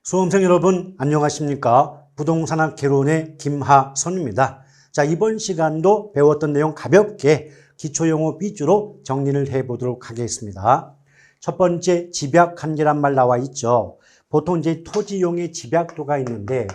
수험생 여러분 안녕하십니까? 부동산학 개론의 김하선입니다. 자, 이번 시간도 배웠던 내용 가볍게 기초용어 위주로 정리를 해보도록 하겠습니다. 첫 번째, 집약한계란 말 나와 있죠. 보통 이제 토지용의 집약도가 있는데,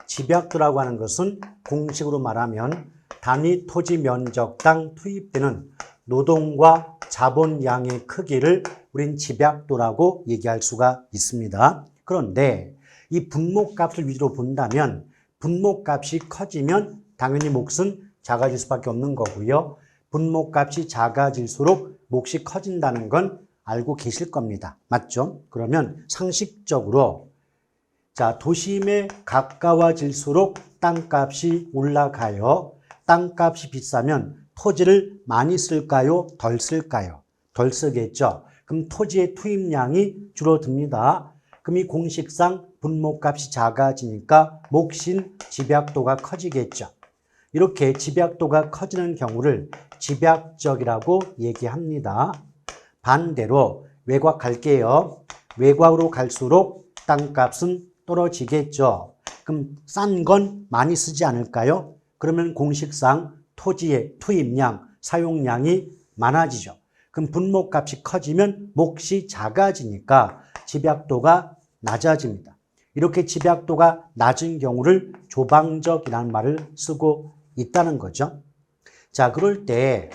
집약도라고 하는 것은 공식으로 말하면 단위 토지 면적당 투입되는 노동과 자본량의 크기를 우린 집약도라고 얘기할 수가 있습니다. 그런데 이 분모값을 위주로 본다면 분모값이 커지면 당연히 몫은 작아질 수밖에 없는 거고요. 분모값이 작아질수록 몫이 커진다는 건 알고 계실 겁니다. 맞죠? 그러면 상식적으로 자, 도심에 가까워질수록 땅값이 올라가요. 땅값이 비싸면 토지를 많이 쓸까요? 덜 쓸까요? 덜 쓰겠죠. 그럼 토지의 투입량이 줄어듭니다. 그럼 이 공식상 분모값이 작아지니까 몫인 집약도가 커지겠죠. 이렇게 집약도가 커지는 경우를 집약적이라고 얘기합니다. 반대로 외곽 갈게요. 외곽으로 갈수록 땅값은 떨어지겠죠. 그럼 싼 건 많이 쓰지 않을까요? 그러면 공식상 토지의 투입량, 사용량이 많아지죠. 그럼 분모값이 커지면 몫이 작아지니까 집약도가 낮아집니다. 이렇게 집약도가 낮은 경우를 조방적이라는 말을 쓰고 있다는 거죠. 자, 그럴 때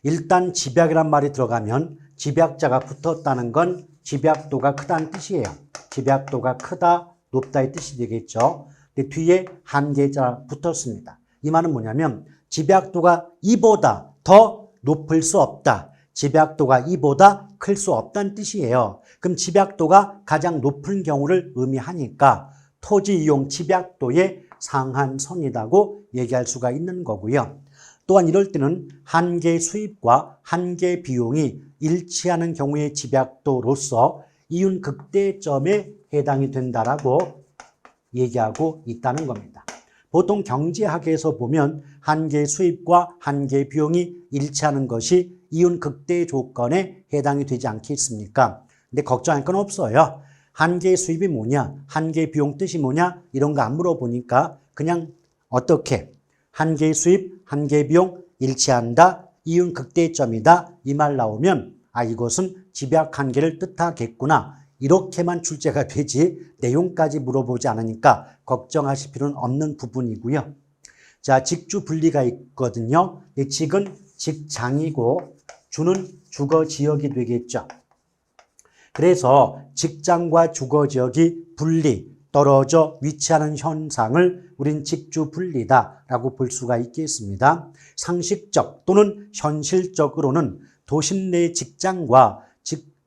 일단 집약이란 말이 들어가면 집약자가 붙었다는 건 집약도가 크다는 뜻이에요. 집약도가 크다, 높다의 뜻이 되겠죠. 근데 뒤에 한계자 붙었습니다. 이 말은 뭐냐면 집약도가 이보다 더 높을 수 없다. 집약도가 이보다 클 수 없다는 뜻이에요. 그럼 집약도가 가장 높은 경우를 의미하니까 토지 이용 집약도의 상한선이라고 얘기할 수가 있는 거고요. 또한 이럴 때는 한계 수입과 한계 비용이 일치하는 경우의 집약도로서 이윤 극대점에 해당이 된다라고 얘기하고 있다는 겁니다. 보통 경제학에서 보면 한계 수입과 한계 비용이 일치하는 것이 이윤 극대 조건에 해당이 되지 않겠습니까? 근데 걱정할 건 없어요. 한계 수입이 뭐냐, 한계 비용 뜻이 뭐냐 이런 거 안 물어보니까 그냥 어떻게 한계 수입, 한계 비용 일치한다, 이윤 극대점이다 이 말 나오면 아 이것은 집약 한계를 뜻하겠구나 이렇게만 출제가 되지 내용까지 물어보지 않으니까 걱정하실 필요는 없는 부분이고요. 자, 직주 분리가 있거든요. 이 직은 직장이고 주는 주거 지역이 되겠죠. 그래서 직장과 주거 지역이 분리, 떨어져 위치하는 현상을 우린 직주 분리다라고 볼 수가 있겠습니다. 상식적 또는 현실적으로는 도심 내 직장과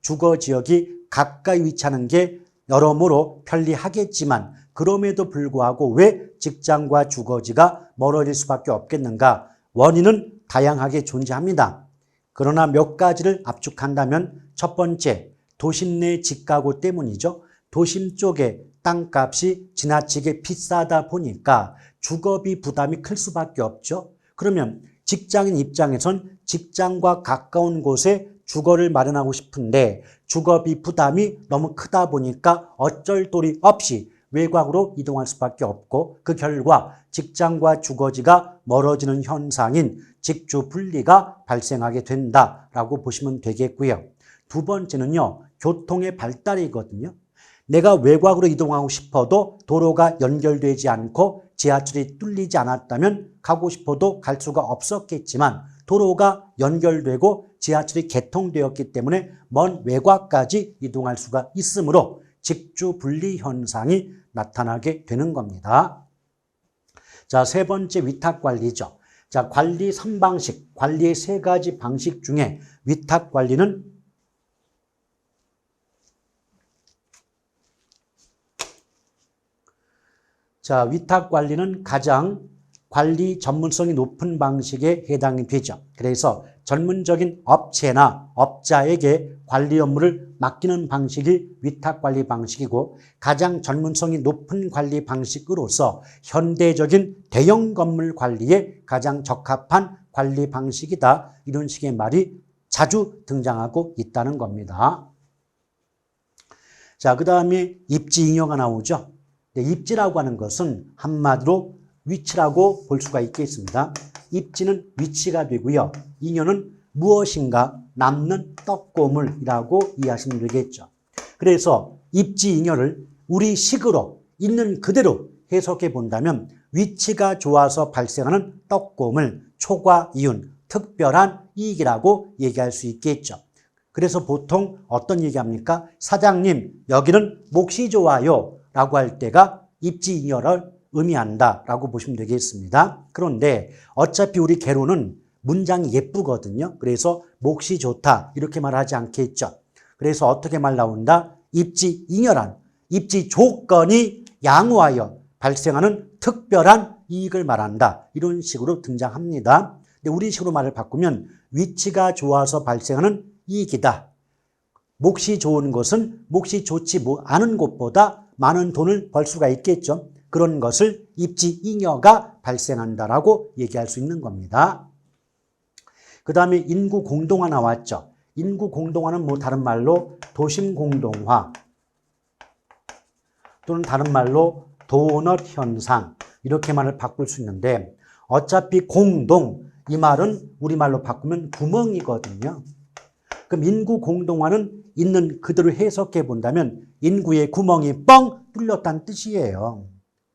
주거 지역이 가까이 위치하는 게 여러모로 편리하겠지만 그럼에도 불구하고 왜 직장과 주거지가 멀어질 수밖에 없겠는가? 원인은 다양하게 존재합니다. 그러나 몇 가지를 압축한다면 첫 번째, 도심 내 직가구 때문이죠. 도심 쪽에 땅값이 지나치게 비싸다 보니까 주거비 부담이 클 수밖에 없죠. 그러면 직장인 입장에선 직장과 가까운 곳에 주거를 마련하고 싶은데 주거비 부담이 너무 크다 보니까 어쩔 도리 없이 외곽으로 이동할 수밖에 없고 그 결과 직장과 주거지가 멀어지는 현상인 직주 분리가 발생하게 된다라고 보시면 되겠고요. 두 번째는요, 교통의 발달이거든요. 내가 외곽으로 이동하고 싶어도 도로가 연결되지 않고 지하철이 뚫리지 않았다면 가고 싶어도 갈 수가 없었겠지만 도로가 연결되고 지하철이 개통되었기 때문에 먼 외곽까지 이동할 수가 있으므로 직주 분리 현상이 나타나게 되는 겁니다. 자, 세 번째 위탁 관리죠. 자, 관리 3방식, 관리의 3가지 방식 중에 위탁 관리는 위탁 관리는 가장 관리 전문성이 높은 방식에 해당이 되죠. 그래서 전문적인 업체나 업자에게 관리 업무를 맡기는 방식이 위탁 관리 방식이고 가장 전문성이 높은 관리 방식으로서 현대적인 대형 건물 관리에 가장 적합한 관리 방식이다. 이런 식의 말이 자주 등장하고 있다는 겁니다. 자, 그 다음에 입지, 잉여가 나오죠. 입지라고 하는 것은 한마디로 위치라고 볼 수가 있겠습니다. 입지는 위치가 되고요. 잉여는 무엇인가 남는 떡고물이라고 이해하시면 되겠죠. 그래서 입지, 잉여를 우리 식으로 있는 그대로 해석해 본다면 위치가 좋아서 발생하는 떡고물, 초과 이윤, 특별한 이익이라고 얘기할 수 있겠죠. 그래서 보통 어떤 얘기합니까? 사장님, 여기는 몫이 좋아요 라고 할 때가 입지, 잉여를 의미한다 라고 보시면 되겠습니다. 그런데 어차피 우리 개로는 문장이 예쁘거든요. 그래서 몫이 좋다 이렇게 말하지 않겠죠. 그래서 어떻게 말 나온다? 입지, 잉여란 입지 조건이 양호하여 발생하는 특별한 이익을 말한다. 이런 식으로 등장합니다. 근데 우리 식으로 말을 바꾸면 위치가 좋아서 발생하는 이익이다. 몫이 좋은 것은 몫이 좋지 않은 곳보다 많은 돈을 벌 수가 있겠죠. 그런 것을 입지, 잉여가 발생한다라고 얘기할 수 있는 겁니다. 그 다음에 인구 공동화 나왔죠. 인구 공동화는 뭐 다른 말로 도심 공동화 또는 다른 말로 도넛 현상 이렇게 말을 바꿀 수 있는데 어차피 공동 이 말은 우리말로 바꾸면 구멍이거든요. 그럼 인구 공동화는 있는 그대로 해석해 본다면 인구의 구멍이 뻥 뚫렸다는 뜻이에요.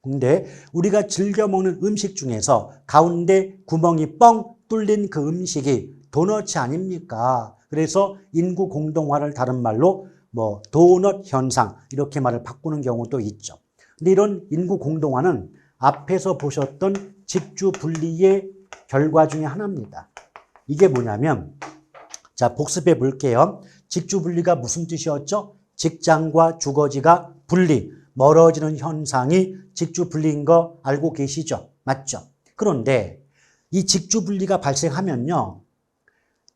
근데 우리가 즐겨 먹는 음식 중에서 가운데 구멍이 뻥 뚫린 그 음식이 도넛이 아닙니까? 그래서 인구 공동화를 다른 말로 뭐 도넛 현상 이렇게 말을 바꾸는 경우도 있죠. 근데 이런 인구 공동화는 앞에서 보셨던 직주 분리의 결과 중에 하나입니다. 이게 뭐냐면 자, 복습해 볼게요. 직주 분리가 무슨 뜻이었죠? 직장과 주거지가 분리, 멀어지는 현상이 직주 분리인 거 알고 계시죠? 맞죠? 그런데 이 직주 분리가 발생하면요.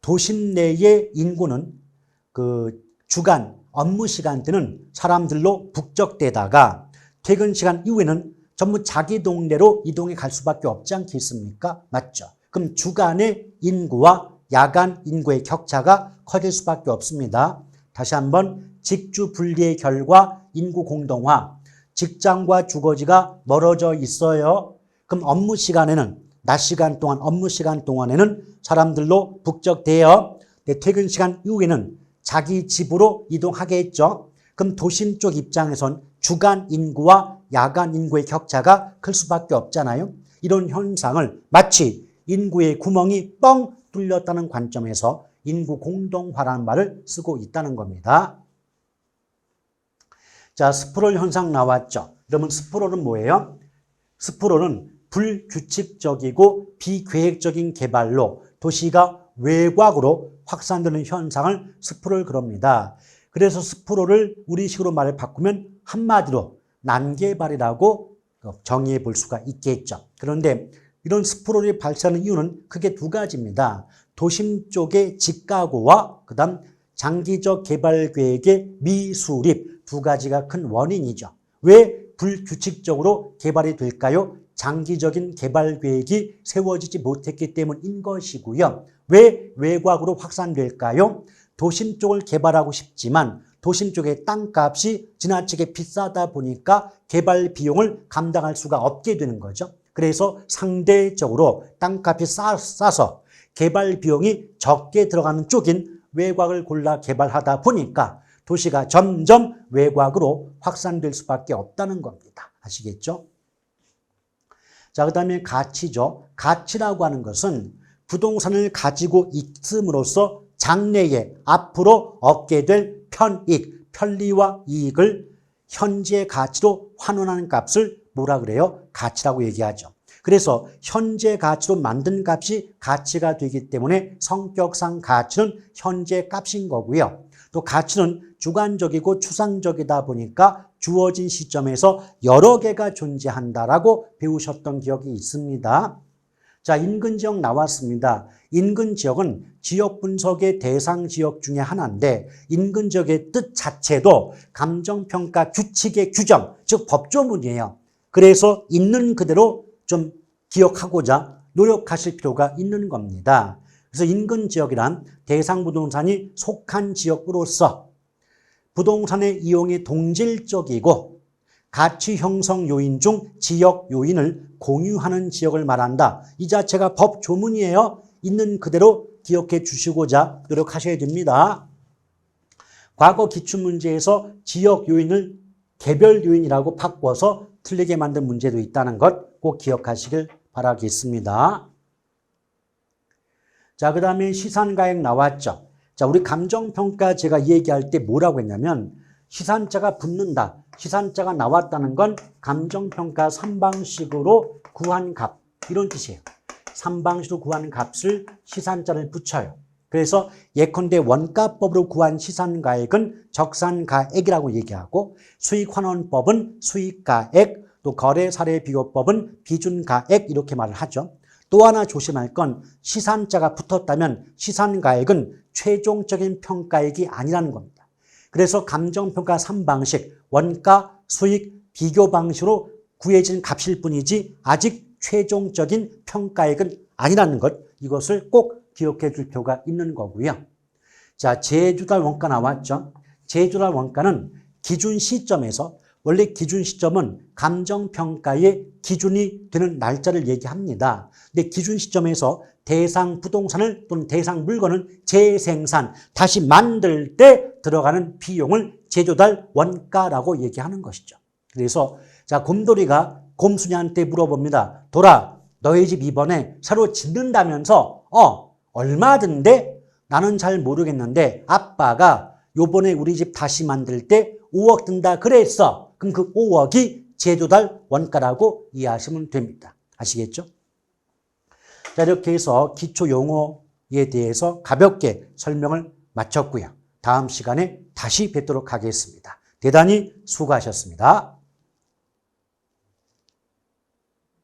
도심 내의 인구는 그 주간 업무 시간대는 사람들로 북적대다가 퇴근 시간 이후에는 전부 자기 동네로 이동해 갈 수밖에 없지 않겠습니까? 맞죠? 그럼 주간의 인구와 야간 인구의 격차가 커질 수밖에 없습니다. 다시 한번 직주 분리의 결과 인구 공동화, 직장과 주거지가 멀어져 있어요. 그럼 업무 시간에는 낮 시간 동안 업무 시간 동안에는 사람들로 북적대요. 퇴근 시간 이후에는 자기 집으로 이동하겠죠. 그럼 도심 쪽 입장에선 주간 인구와 야간 인구의 격차가 클 수밖에 없잖아요. 이런 현상을 마치 인구의 구멍이 뻥 뚫렸다는 관점에서 인구 공동화라는 말을 쓰고 있다는 겁니다. 자, 스프롤 현상 나왔죠. 그러면 스프롤은 뭐예요? 스프롤은 불규칙적이고 비계획적인 개발로 도시가 외곽으로 확산되는 현상을 스프롤 그럽니다. 그래서 스프롤을 우리식으로 말을 바꾸면 한마디로 난개발이라고 정의해 볼 수가 있겠죠. 그런데 이런 스프롤이 발생하는 이유는 크게 두 가지입니다. 도심 쪽의 직가구와 그다음 장기적 개발 계획의 미수립 두 가지가 큰 원인이죠. 왜 불규칙적으로 개발이 될까요? 장기적인 개발 계획이 세워지지 못했기 때문인 것이고요. 왜 외곽으로 확산될까요? 도심 쪽을 개발하고 싶지만 도심 쪽의 땅값이 지나치게 비싸다 보니까 개발 비용을 감당할 수가 없게 되는 거죠. 그래서 상대적으로 땅값이 싸서 개발 비용이 적게 들어가는 쪽인 외곽을 골라 개발하다 보니까 도시가 점점 외곽으로 확산될 수밖에 없다는 겁니다. 아시겠죠? 자, 그 다음에 가치죠. 가치라고 하는 것은 부동산을 가지고 있음으로써 장래에 앞으로 얻게 될 편익, 편리와 이익을 현재 가치로 환원하는 값을 뭐라 그래요? 가치라고 얘기하죠. 그래서 현재 가치로 만든 값이 가치가 되기 때문에 성격상 가치는 현재 값인 거고요. 또 가치는 주관적이고 추상적이다 보니까 주어진 시점에서 여러 개가 존재한다라고 배우셨던 기억이 있습니다. 자, 인근지역 나왔습니다. 인근지역은 지역 분석의 대상 지역 중에 하나인데 인근지역의 뜻 자체도 감정평가 규칙의 규정, 즉 법조문이에요. 그래서 있는 그대로 좀 기억하고자 노력하실 필요가 있는 겁니다. 그래서 인근지역이란 대상 부동산이 속한 지역으로서 부동산의 이용이 동질적이고 가치 형성 요인 중 지역 요인을 공유하는 지역을 말한다. 이 자체가 법 조문이에요. 있는 그대로 기억해 주시고자 노력하셔야 됩니다. 과거 기출문제에서 지역 요인을 개별 요인이라고 바꿔서 틀리게 만든 문제도 있다는 것 꼭 기억하시길 바라겠습니다. 자, 그 다음에 시산가액 나왔죠. 자, 우리 감정평가 제가 얘기할 때 뭐라고 했냐면 시산자가 붙는다. 시산자가 나왔다는 건 감정평가 3방식으로 구한 값 이런 뜻이에요. 3방식으로 구한 값을 시산자를 붙여요. 그래서 예컨대 원가법으로 구한 시산가액은 적산가액이라고 얘기하고 수익환원법은 수익가액, 또 거래사례비교법은 비준가액 이렇게 말을 하죠. 또 하나 조심할 건 시산자가 붙었다면 시산가액은 최종적인 평가액이 아니라는 겁니다. 그래서 감정평가 3방식 원가, 수익, 비교 방식으로 구해진 값일 뿐이지 아직 최종적인 평가액은 아니라는 것 이것을 꼭 기억해 줄 필요가 있는 거고요. 자, 제주달 원가 나왔죠. 제주달 원가는 기준 시점에서 원래 기준 시점은 감정평가의 기준이 되는 날짜를 얘기합니다. 근데 기준 시점에서 대상 부동산을 또는 대상 물건을 재생산, 다시 만들 때 들어가는 비용을 제조달 원가라고 얘기하는 것이죠. 그래서 자, 곰돌이가 곰순이한테 물어봅니다. 돌아, 너희 집 이번에 새로 짓는다면서 얼마든데? 나는 잘 모르겠는데 아빠가 요번에 우리 집 다시 만들 때 5억 든다 그랬어. 그럼 그 5억이 제조달 원가라고 이해하시면 됩니다. 아시겠죠? 자, 이렇게 해서 기초 용어에 대해서 가볍게 설명을 마쳤고요. 다음 시간에 다시 뵙도록 하겠습니다. 대단히 수고하셨습니다.